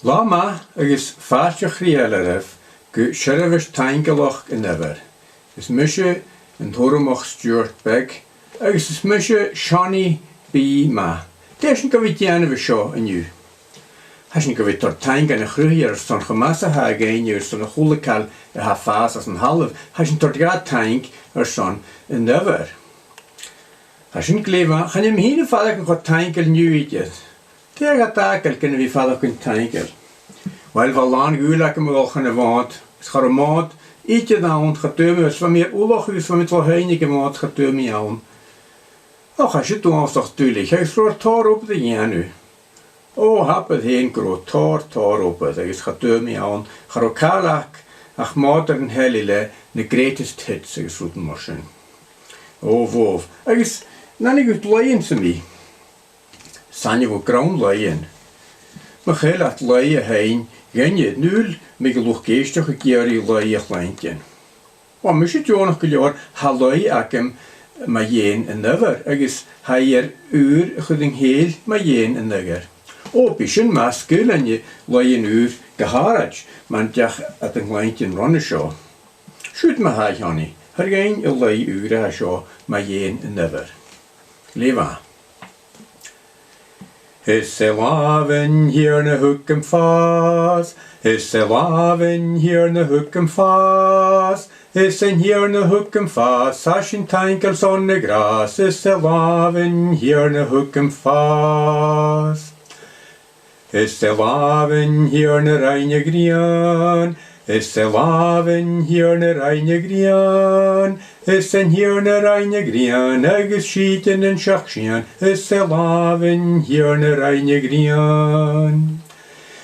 Lama agus fáteach rialarah go seirfis taingalach in ever. Is mishe an thoramach Stuart Begg agus is mishe Shawnee B. Ma. Deisn go bhí déanamh seo aniu. Hasn go bhí tar tainga na chruúir son chamasa ha géinúr son a chulacal a ha fás as an half. Hasn tar gad taing son in ever. Hasn gléfa, chan im hína fadach an chod taingal niuidiad. Teag a dagal gynna bhí fadach an taingal. Weil valán gúlach am ulchan a bhaad, is char a maad, idiad awn chadwm, is van meer oorlog is van met wel heinig maad chadwm iawn. Och, als je toen toch duidelijk, hij is voor tar op de janu. Oh, heb het heen groot, tar op het, hij is chadwm iawn, char o kalak, ach maad er een helile, de greatest hits, hij is roeten moschen. Oh, woof, hij is, nan ik het leien te mij. Sanje wo ground leien. Maar heel het leien heen, gen je het nul, met geluch geestig een keer in leien kleintje. Maar misschien je nog een jaar, ha leien ik hem, maar jeen en never. Ik is hij uur geding heel, maar jeen en never. Oh, bisschen maskul en je leien uur geharaj, man jach at een kleintje ronnen show. Shoot me hij honey, her geen je leien uur ha show, maar jeen en never. Leva. Is se laven hier na hookem faas, is se laven hier na hookem faas, is en hier na hookem faas, sashin tankels on de gras, is se laven hier na hookem faas. Is se laven hier na reine grian, is se laven hier na reine grian, is en hier na reine grian, agus schieten en shakshian, is se laven hier na reine grian.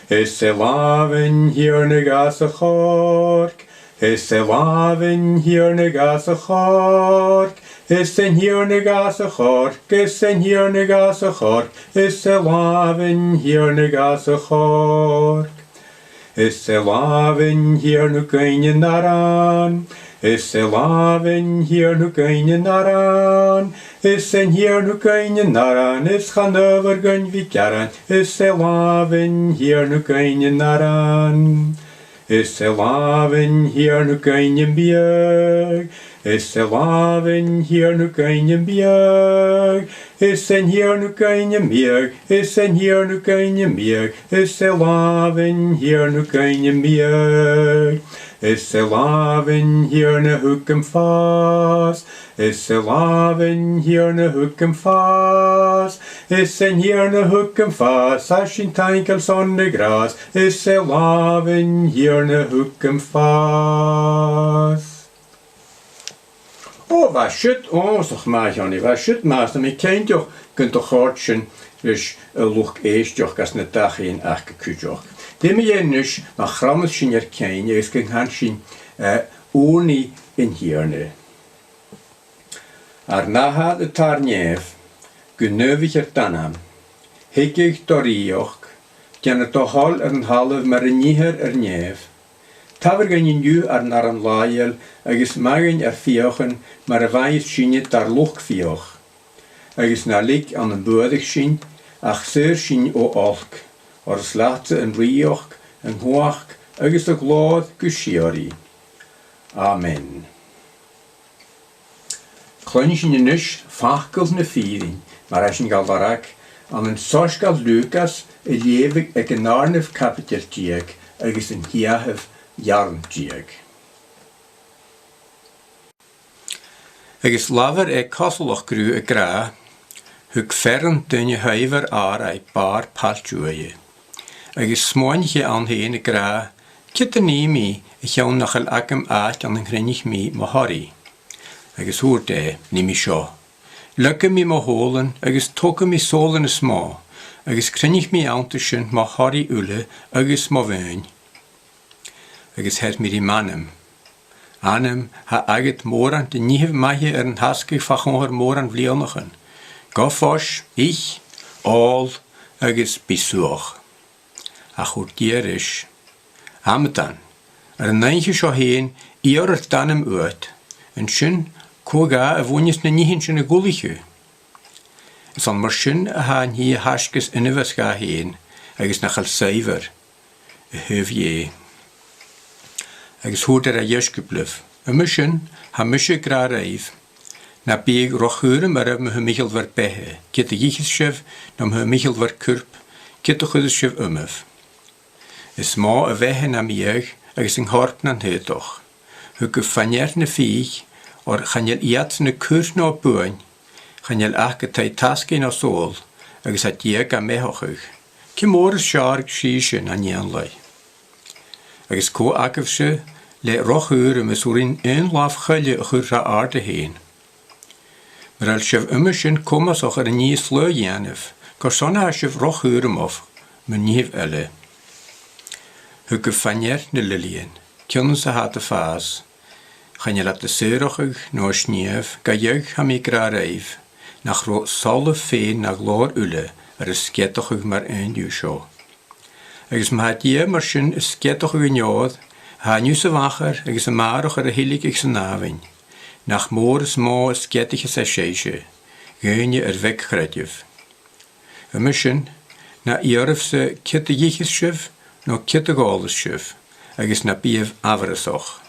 Is se laven hier na gasa chork, is se laven hier na gasa chork, is en hier na gasa chork, is en hier na gasa chork, is se laven hier na gasa chork. Is se laven hier nu keine naran, is se laven hier nu keine naran, is en hier nu keine naran, is gaan overgun vikaran, is se laven hier nu keine naran. Is se laven hier nu keine bjerg, is se laven hier nu keine bjerg, is en hier nu keine bjerg, is en hier nu keine bjerg, is se laven hier nu keine bjerg. Is se laven hier na hookem faas, is se laven hier na hookem faas, is en hier na hookem faas, ashin tankels on de gras, is se laven hier na hookem faas. Oh, wat shit onzig maak Johnny, wat shit maak, dan kent toch, kunt toch hartschen, dus lucht eerst toch, als net dag in achke kutjoch. Die me je nus, maar grammes zien er kein, je is geen handsien, oornie in hierne. Naha de tarnief, geneuvig tanam, hekig dorioch, jan het toch al een half maar een nieher neef. Taver gan je nu naar een laaiel, agus magen fiochen, maar wijs zien je daar lucht fioch. Agus na lik aan een boedig zien, ach zeer zien o olk. Or slaatse en rioch, en hoach, agus de glad gushiori. Amen. Kleinchen je nus, fachkels ne viering, maar als je galvarak, aan een soskal Lucas, een levig een genarnef kapiteltjeg, agus een hiahef jarmtjeg. Agus laver kosseloch gru gra, huk fern dunje huiver aar paar paltjoeie. Agus smointje aan heen gra, kitte nemi, ik jou nog al akem aat aan een grinnig mee mahari. Agus hoort nimi sjo. Lukke mi ma holen, agus toke mi solen sma, agus grinnig mi aantuschen mahari ulle, agus ma wein. Agus het mi die manem. Anem ha aget moran, de nie maje een haskig vachonger moran vlionigen. Gofos, ich, al, agus besuch. Ach urtierisch. Hametan. Een neintje zo heen, eerder dan hem uit. En schön, koga, woonjes ne nientje ne gullichu. Zal maar schön, han hier haskes in de weska heen. Agus nachal zuiver. hyfie. Agus hwyd a ysgyblyf. Ymysyn, ha mysio gra raif. Na big rochwyr mar af my Michael var behe. Gyda gichysef na my Michael var cwrp. Gyda chwydysef ymyf. Ys ma y fehe na miag agus yng nghorp na'n hydoch. Hwg y ffanier na ffig o'r chanel iat na cwrs na o bwyn. Chanel ac y tai tasgyn o sol agus a diag a mehochwg. Cymor y siarg sisyn a nianlai. Agus co agaf se le rochwyr ymyswrin un laf chylio y chwr ra arde heen. Mar al sef ymysyn comas och ar y ni slö janef, gorsona a sef rochwyr ymof, mynd nif ele. Hwg y ffanier na lilien, cyn sa hat y ffas, chanel at y syrochwg no snief, ga yg ham I gra reif, nach ro sol y ffein na glor ule ar y sgetochwg mar ein diw sio. Agus ma had ie mar sy'n y sgetochwg yn iodd, ha niw sy facher agus y maroch ar y hilig ag sy'n nafyn. Nach môr is ma is sgedig is a seise, gynne vek chredjef. Ymysyn, na iarf se kitte jichissjef, no kitte galissjef, agus na bief avresoch,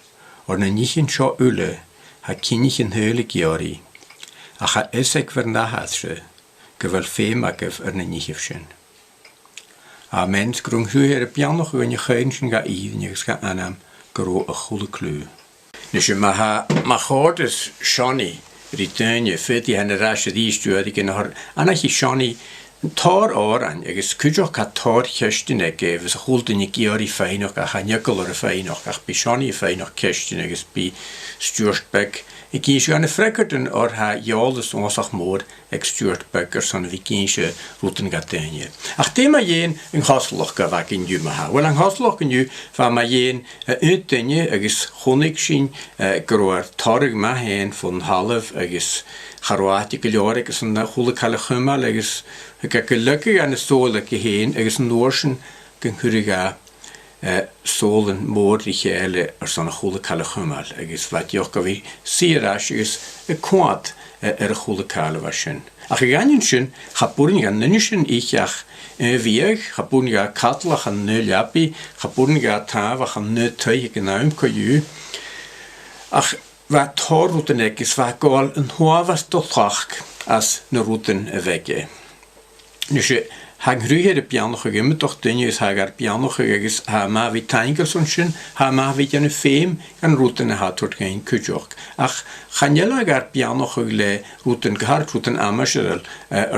or na nichin sjo ulle, ha kinnichin heulig jari, ach ha esek ver nahatsje, gewel feemakef na nichifsjen. A mens grung huer pianoch wen je geinschen ga iednigs ga anam, gro a goede kleu. Dus je ma hoort Shani, Ritanje, vet die hen rasje die stuurde in haar. En als je Shani tar aan, je is kujo ka tar kerstine geven, ze holt niet jari fijn nog, ach een jekkeler fijn nog, ach bij Shani fijn nog kerstine, is bij stuurtbek. Ik kies je aan de frekkerten, or ha jaaldes oorzaak moor, ik stuurtbekker zo'n wikinsche routen gatanje. Ach thema jeen een hasloch gawak in je ma. Wel een hasloch in je van ma jeen uitdanje, is honig zien, groer targ ma heen van half, is Harwaartige jaren, is een goede kalachuma, is ik gelukkig aan de soorlijke heen, is een noorsen genkuriga. Solen moordliche elle zo'n goede kalachuma. Is wat je ook alweer sieras is kwaad goede kalawasjen. Ach ganjenschen, hapuringa nunischen ich ach wieg, hapuringa katlach an nuljapi, hapuringa tavach an nutuig genaum koju. Ach wat thorruten is wat gal een hoavas totlach as ne routen wegge. Dus hag ruiger piano gegimmet toch dinge is hagar piano gegis ha ma vi tangelsunschen ha ma vi jane fem kan routen hat tot geen kujok ach ganjela gar piano gegle routen gehart routen amasherel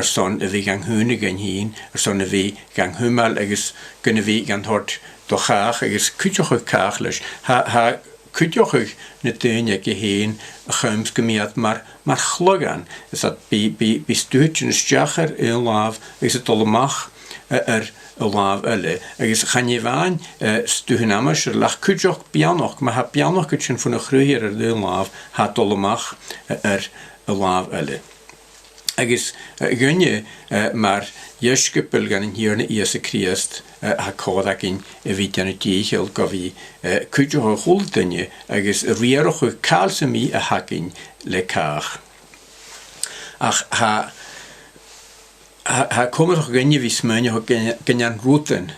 son vi gang hunigen heen son vi gang humal is kunnen vi gan hort doch haag is kujok kaagles ha kujok net dinge geheen gums gemiat maar chlogan is dat bi stuutjen sjacher in laaf is het allemaal laaf elle is gaan je waan stuhnamas lach kujok pianoch maar ha pianoch kutjen van een groeier de laaf hat allemaal laaf elle is gunje maar jeskepel gaan hier ne eerste kriest ha kodak in vitjanetiechel gavi kujok holdenje is rieroch kalsemi a hakin lekar ach ha kommer toch genje wie smönje ho genjan routen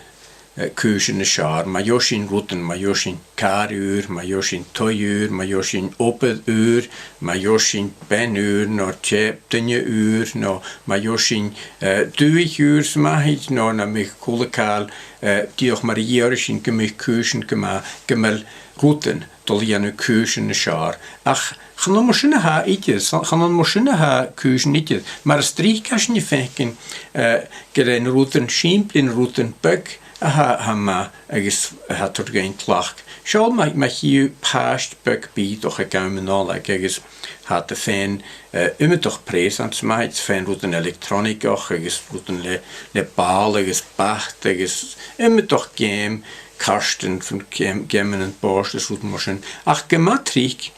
kusen schar ma joshin routen ma joshin karuur ma joshin toyuur ma joshin opeduur ma joshin benuur no cheptenje uur no ma joshin duiguur smahit no na mich kolekal die och maar jarisin gemich kusen gemel routen tol janu kusen schar ach gaan we misschien ha iets, gaan we misschien ha kusen niet, maar strik kan je feken, geren routen simpel routen buk, ha ma, is hat er geen klach. Schau maar hier past buk bij toch ik aan mijn al, is hat de fan, toch present, maar het fan routen elektronica, is routen le bal, is bacht, is toch game, karsten van gamen en borst, is routen misschien, ach gematrik.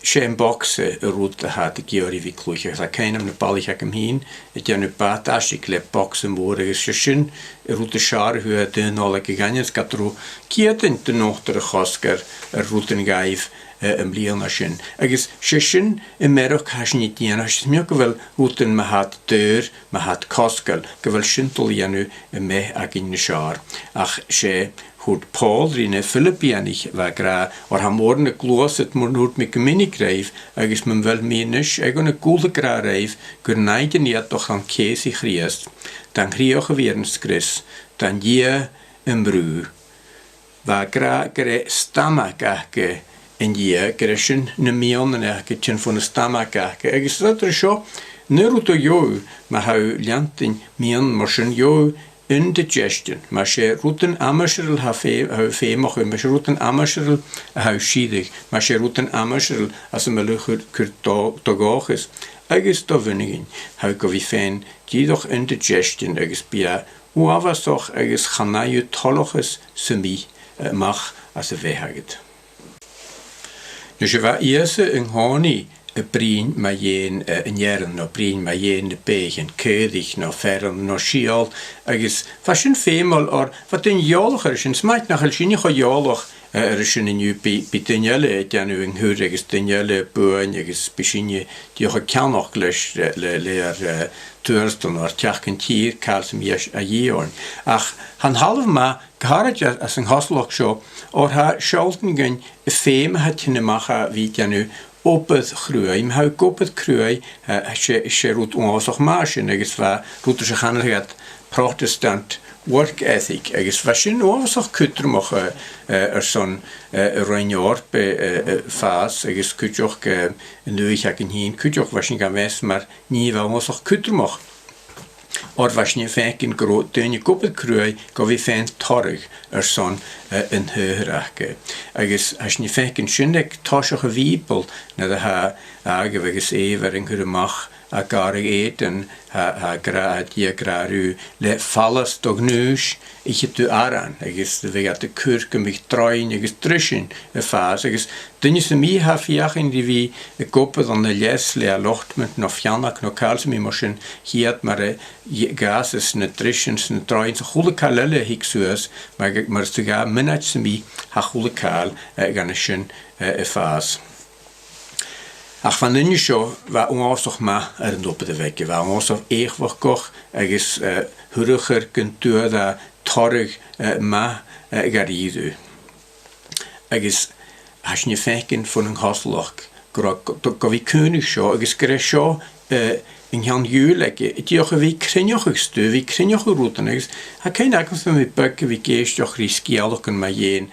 Shem boxe route had ik jaren wie kloeien. Ik ken hem de ballig ik hem heen. Het je nu paat als ik le boxen morgen is schön. Route schar hoe het de nolle gegaan is. Katro kieten de nochtere gosker routen gaif blien naschen. Ik is schön in Merok has niet die en als je meer wel routen me had deur me had koskel. Gewel schuntel je nu me ag in de schar. Ach she goed Paul rine Filippianig wa gra or ha morne gloset mor hoort me geminnig reif agus men wel menisch egone gode gra reif gur neide niet doch an Käse Christ dan grioche werdens Christ dan je een bru wa gra gre stamagake en je greshen ne mionen erketjen van de stamagake agus dat er scho Neruto jo, maar hou liantin mian moschen jo indigestion. Maar ze routen amasherel hou feemach, maar ze routen amasherel hou schiedig. Maar ze routen amasherel als een melucher togoch is. Agus to winnigin, hou go wie fein, die doch indigestion, agus bia, uavas toch, agus chanayu toloches semi mach als een wehaget. Dus je was eerst een honie. Brin ma jen en jern no brin ma jen de begen ködig no ferm no schial agus fashion femal or wat een jolger sin smait nach el sin joloch sin in bitinjelle dan u en hureges dinjelle boen agus bisinje die ho kan nog gles leer turston or tjachen tier kalsum jes a jeorn ach han half ma geharet as een hasloch show or ha schalten gen feme het in macha wie ja nu op het groei, maar hou op het groei, je roet ongeveer marschen, ik was roet zich aan het protestant work ethic, ik was je ongeveer kutter mogen zo'n reinior bij fas, ik kun je ook nu ik heb geen kun je ook waarschijnlijk gaan wezen, maar niet wel ongeveer kutter mogen. Or was je vaak in groot dunne koppel kruai, go wie fijn torg zo'n een heurake. Agus als je vaak in schindek toshige wiepel, na de ha aangeweges ever in guremach a garig eten ha gra die graru le fallas toch neus ich het u aran agus de vegat de kurke mich trein agus trischen fase agus dinge se mi ha fiach in die wie koppe dan de les le locht met no fianak no kals mi moschen hier maar gases ne trischen ne trein so goede kalelle hiksues maar se ga minach se mi ha goede kal ganischen fase ach van de show waar ons toch maar er op de week waar ons of eeuwig koch is huriger kunt da torg ma garidu is als je feken van een hasloch go wie koning show is gresho in Jan Juleke, die ook wie krenjoch stu, wie krenjoch routen is. Hij kan eigenlijk van met bukken wie geest toch riskialig kan maar jeen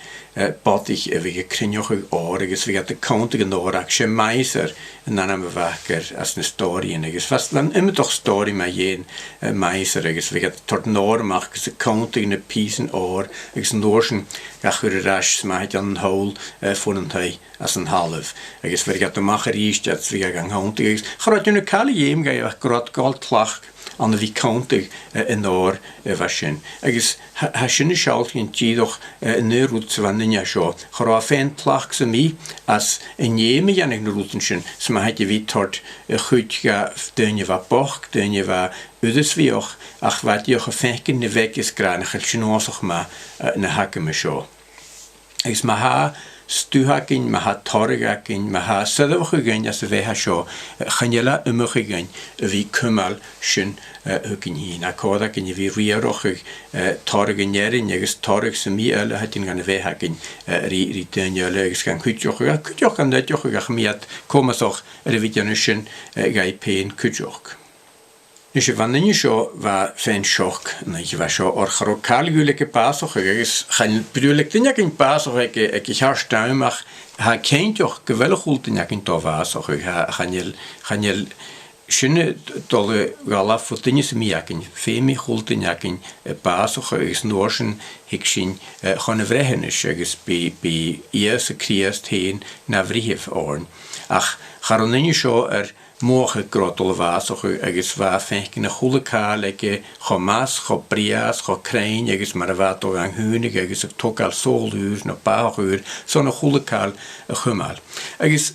batig wie krenjoch orig wie gaat de counter in de orakje meiser en dan hebben we vaker als een story en is vast dan immer toch story maar jeen meiser is wie gaat tot noor mag ze counter in de piece oor is noorsen gaat weer rasch maar dan een hole voor een hij als een half is wie gaat de macher is dat wie gaan counter is gaat je een kale jem ga grot gold tlach aan de counter in oor waschen is hasje schalt in toch neerut van ja zo gaat fan tlach ze mi als een jeme ja een roetenschen ze maar het je wie tot goed ga dunje wat boch dunje wat dus wie ook ach wat je gefenken de weg is graag genoeg maar een hakke me zo is maar ha stuhakin maha torgakin maha sadawgen as we ha sho khanyala umuggen vi kumal shin hukin hin akoda kin vi rioch torgen yerin yegs torg semi alle hatin gan we hakin ri tenjale kan kutjoch kan dat joch gamiat komasoch revisionation gai pen kutjoch Dus van de show was fan shock. Ik was zo orgorokaalguleke paasog. Ik ga bedoelig ten jak in paasog. Ik herstaan maar hij kent toch geweldig goed ten jak in tovaasog. Ik ga je schöne tolle galaf voor ten is miakin. Femi goed ten jak in paasog. Is noorsen hiksin gewoon vrehenisch. Is bij eerste kriest heen naar vrihef oren. Ach, ga dan in show morgen grotel was och is va fenken een goede kaaleke gomas go prias go krein is maar wat toch aan hunig is het toch al solhuur no paar uur zo'n goede kaal gemal is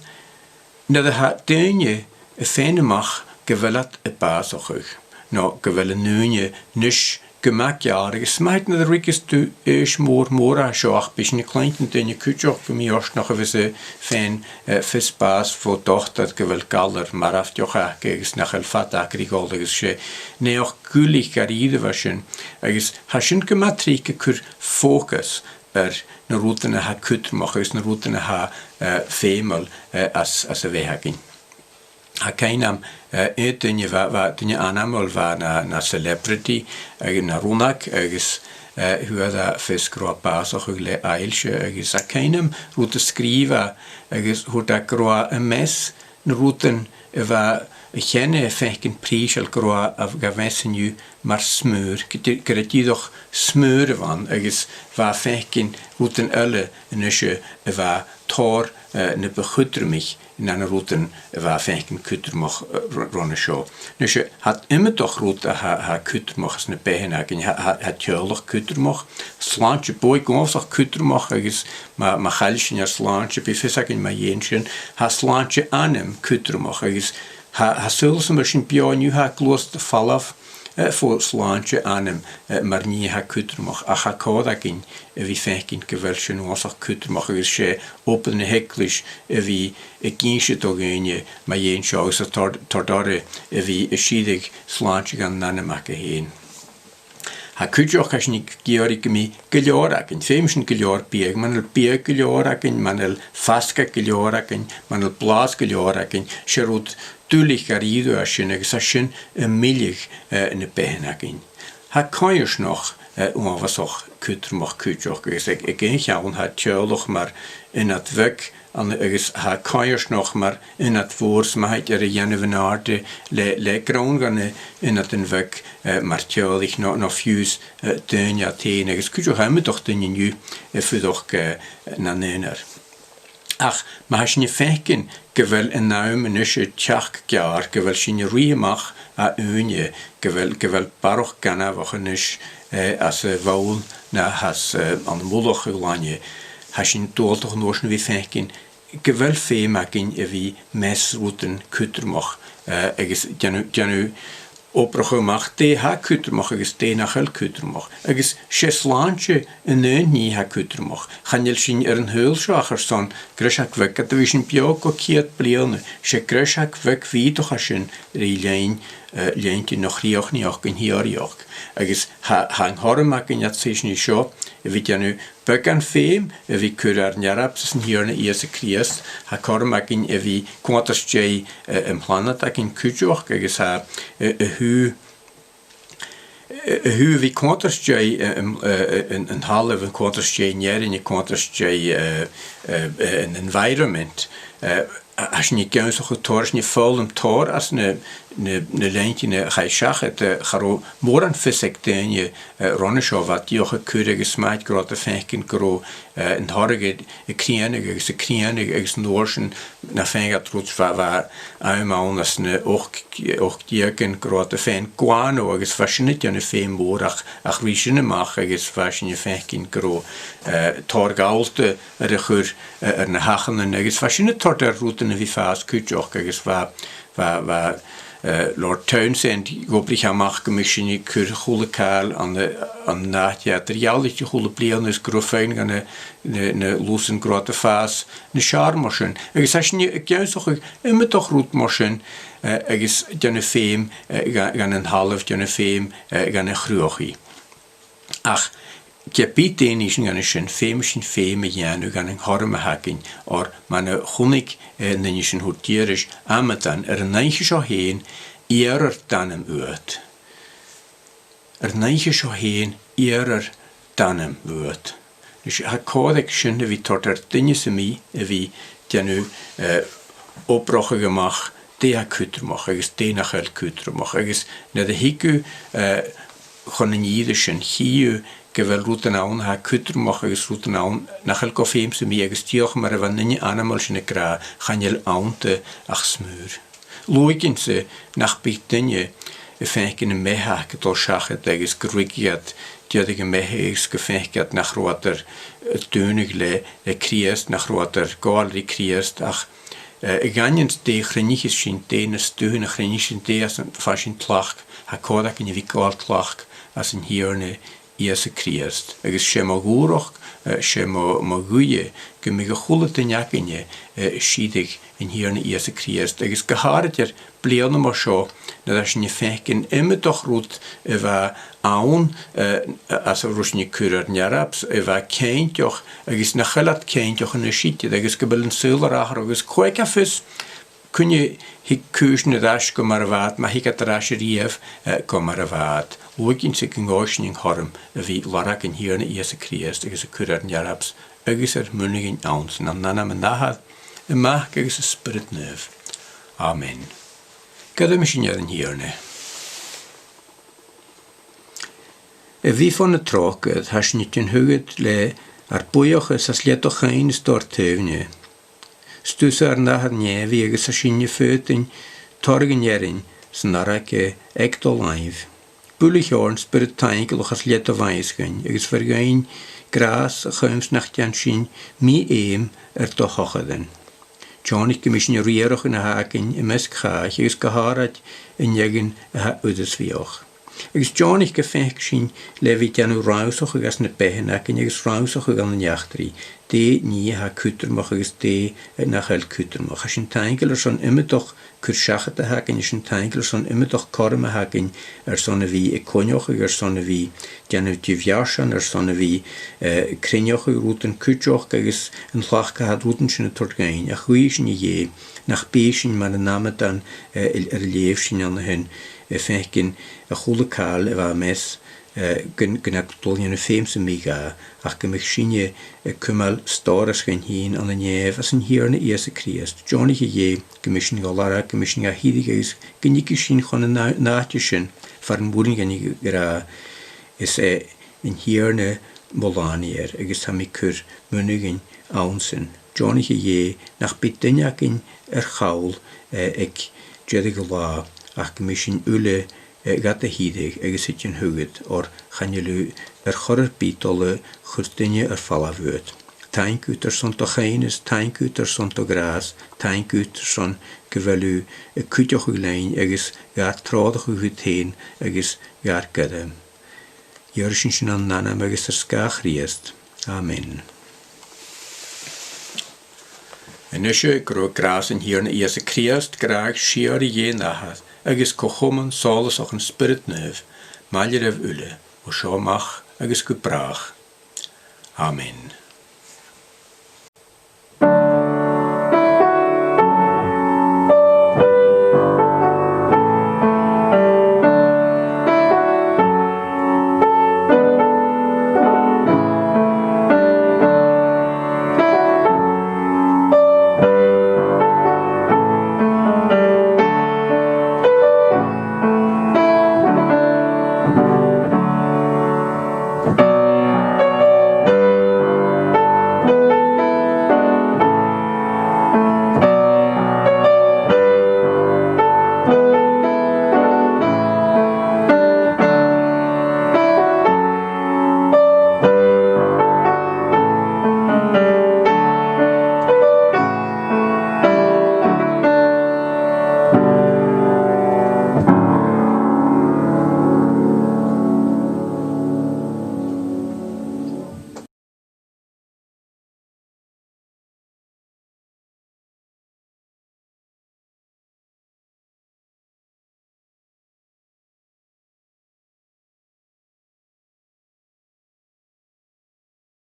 na de dinge fene mag gewelat een paar zo no gewellen nuje nisch gemak jaren smijt naar de rikes tu is mora schoach bisschen kleinen dinge kutjoch voor mij ook nog even fan vispaas voor toch dat gewel kaller maar af jocha is nach el fata krigolde is neoch gulig garide waschen is haschen gematrike kur focus na routen ha kutrmach is na routen ha femel as a vehagin. Ha keinam dunje dunje anamal va na celebrity na runak agus huada fiskro basoch le eilse agus a keinam route skriva agus huda groa a mes na routen va Chenne feiken prísel groa af gavesenu mar smur. Gyda doch smur van, agus va feiken routen alle nusje va tor ne begudremich na routen va feiken kutrmach ronne show. Nusje had immer toch route ha kutrmach ne behenagin ha tjöloch kutrmach. Slantje boy gonsach kutrmach agus ma chalshin ja slantje bifisagin ma jenschen ha slantje anem kutrmach agus ha sulls een beetje pionu ha gloos de falaf voor slaantje anem maar niet ha kutrmach a ha kodagin wie feikin gewelschen oorzaak kutrmach is she open heklish wie ginsje togenje maar jeen shows tordare wie shidig slaantje gan nanemake heen. Ha kutjoch as niet georig mi geljoraken, femischen geljorbieg, manel bieg geljoraken, manel faska geljoraken, manel blaas geljoraken, sherut tulich garido ashin milig ne behenakin. Ha kanjers nog was ook kutrmach kutjoch gezegd. Ik ging gaan ha tjöloch maar in het werk an ha kanjers nog maar in het woord maar het jenne van aarde le groen gaan in het een werk maar tjölich nog fuse dunja teen. Dus kutjoch hebben toch dunja nu voor toch na nener. Ach, maar als je feiken gewel een naam en als je tjach jaar gewel je riemach a unje gewel baroch gana wachenis as wol na has aan de moedig gelanje als je doel toch nog wie feiken gewel feemakin wie mesrouten kutrmach is janu oprogemacht de ha kutrmach is de nachel kutrmach is cheslaantje een nie ha kutrmach ganjel shin een heulschacher staan greshak weg dat vision pioko kiet blione she greshak weg wie toch ashin rilein leintje nog rioch nie ook in hier joch is hang hormakin jat sich nie scho wie ja nu bekan feem wie kurar nyarapsen hier ne eerste kriest ha kormakin wie quantas j planet akin kujoch is ha hu wie quantas j een halve quantas j neer in quantas j an environment als je niet kunt zo goed toren, je vol een tor als een lijntje ga je schachten, garo moran fysik den je ronneshow wat je ook keurige smaak grote fenken gro een harige krienige is noorsen na fenga trots waar eenmaal als een ook dieken grote fen guano is fascinant je een fen morach ach wie maken is fascinant fenken gro tor gaulte gur een hachen en is fascinant tor der route wie fast kutjoch is waar Lord Townsend goblich am mach gemishin kur khule kal an nachtja der jauliche khule plion is grofein gane ne losen grote fas ne charmoschen is as nie geusoch immer doch rot moschen is jene feem gan een half jene feem gan een grochi ach Kapitenischen gan een femischen feme janu gan een harme hakin or man hunik nenischen hotierisch amatan neige zo heen eerer danem uit neige zo heen eerer danem uit dus ha kodek schinde wie tot dinge semi wie janu oproche gemach de ha kutrmach is de nachel kutrmach is na de hiku gewoon een jiddischen hiu gewel routen aan ha kutrmach is routen aan nachel kofeem se mi egestioch maar van ninje animal shne kra ganjel aunte ach smur loikin se nach bitinje fenken een meha ketol schachet is grigiat die mehe is gefenket nach roter dönigle kriest nach roter galri kriest ach ganjens de greniches shin de steune grenichen de as fashin tlach ha kodak in wie gal tlach as in hierne Iesu Christ. Agus sé má gúrach, sé má gúie, go mé go chulata neacinne sidig in hiarna Iesu Christ. Agus go háidir bliana mar seo, na da sin fecin imimedoch rút a bheith ann as a rúsni curar nearabs, a bheith céintioch, agus na chalat céintioch in na sítiad, agus go bil an súlar achar, agus coicafus, kunne hi cúsne ras go mar a bhad, ma hi gat ras a riamh go mar a bhad. Luginn sig yn gáisning harm a bhí larach in hiarna Iesu Christ agus a curar nearabs, agus munigin ans, na nana man nahad, y mach agus a spirit neuf. Amen. Gada mi sin yn hiarna. Y fi fan y trocad, has nid yn hwyd le ar bwyoch as lietoch ein stortefni. Stús ar nahad nefi agus a sinne fötin torgin jerin san arach egdol laif. Búlich orn spirit taingel och as lieto vaisgyn agus vergain gras a chums nach jan sin mi do hochaden. Johnny commission rierach in a haken in mes kraach agus geharad in jegen a udes vioch. Agus Johnny gefek sin levi janu rausoch agus net behenak en agus rausoch gan jachtri. De nie ha kutermach agus de nach hel kutermach. As sin taingel son immer doch kursachet te haken is sin taingel son immer doch karme haken sonne wie konjoch sonne wie janu divjashan sonne wie krinjoch ruten kutjoch agus en lach gehad ruten sin tortgein. A chuisin je nach besin man name dan leefsin an hen fecin a chula cael efo mes gynnag dolien y ffeim sy'n miga ac gymig sinne cymal storas gan hyn an y nef as yn hirna Iesu Christ. Johnny je gymysyn golara gymysyn a hidig eis gynnig sy'n chon y naatio sy'n farn mwyn gan i gra is yn hirna molanier agos ham i cyr mynygyn awnsyn. Johnny je nach bydyniag yn chawl ag jedig la ach gymysyn ule gata hidig agus hitjen hugget or chanjelu chorer bitolle churtinje fallafwut. Tainkuter son to geines, tainkuter son to gras, tainkuter son gewelu kutjoch ulein agus gaat trodig ugeteen agus gaat gadem. Jörschen sin an nanam agus skach riest. Amen. En isje gro gras in hier na Iesu Christ graag siari je nahad. Agus cochomen solas och een spirit neuf, maljer ev ulle, o sjomach agus gebraach. Amen.